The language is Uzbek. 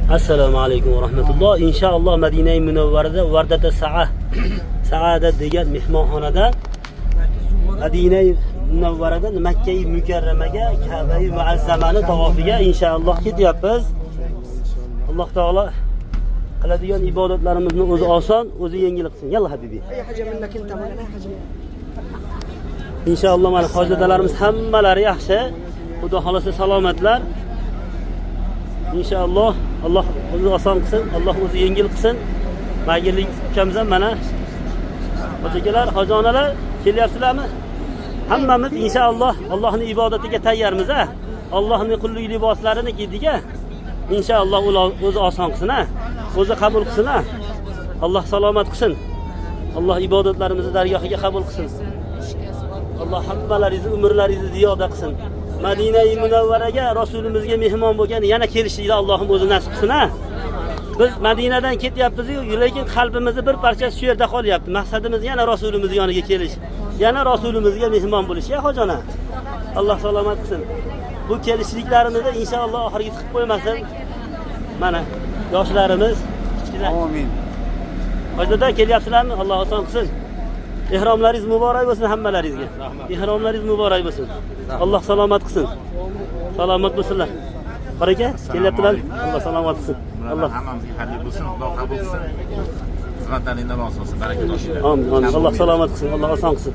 Assalomu alaykum va rahmatulloh. Inshaalloh Madina-i Munawvarada Vardata Saada degan mehmonxonada Madina-i Munawvarada Makka-i Mukarramaga Ka'ba-i Muazzamani tavofiga inshaalloh ketyapmiz. Alloh taolo qiladigan ibodatlarimizni o'zi oson, o'zi yengil qilsin. Yalla habibi. Inshaalloh mana hojidalarimiz hammalari yaxshi. Xudo xolasa salomatlar. İnşallah Allah o'zi oson qilsin, Alloh o'zi yengil qilsin. Magirlik ukamiz ham mana hojigalar, hojonalar kelyapsizlarmi? Hammamiz inshaalloh Allohning ibodatiga tayyormiz a. Allohning qullik liboslarini kiydik a. Inshaalloh o'zi oson qilsin a. O'zi qabul qilsin a. Alloh salomat qilsin. Alloh ibodatlarimizni dargohiga qabul qilsin. Alloh hammalaringizni umrlaringizni ziyoda qilsin. Madina-i Munawvaraga Rasulimizga mehmon bo'lgan yana kelishingni Allohim o'zi nasib qilsin ha. Biz Madinadan ketyapmiz-ku, lekin qalbimizda bir parcha shu yerda qolyapti. Maqsadimiz yana Rasulimiz yoniga kelish. Yana Rasulimizga mehmon bo'lish ya hojona. Alloh salomat qilsin. Bu kelishliklarimizni inshaalloh oxiriga chiqib qo'ymasin. Mana yoshlarimiz kichkina. Amin. Hojada kelyapsizlarmi? Alloh oson qilsin. Ihromlaringiz muborak bo'lsin hammalaringizga. Ihromlaringiz muborak bo'lsin. Alloh salomat qilsin. Salomat bo'lsinlar. Baraka, kelyaptilar. Alloh salomat qilsin. Alloh hammamizga hadya bo'lsin. Xudo qabul qilsin. Xizmatlaringizdan rozi bo'lsin. Baraka topinglar. Amin. Alloh salomat qilsin. Alloh oson qilsin.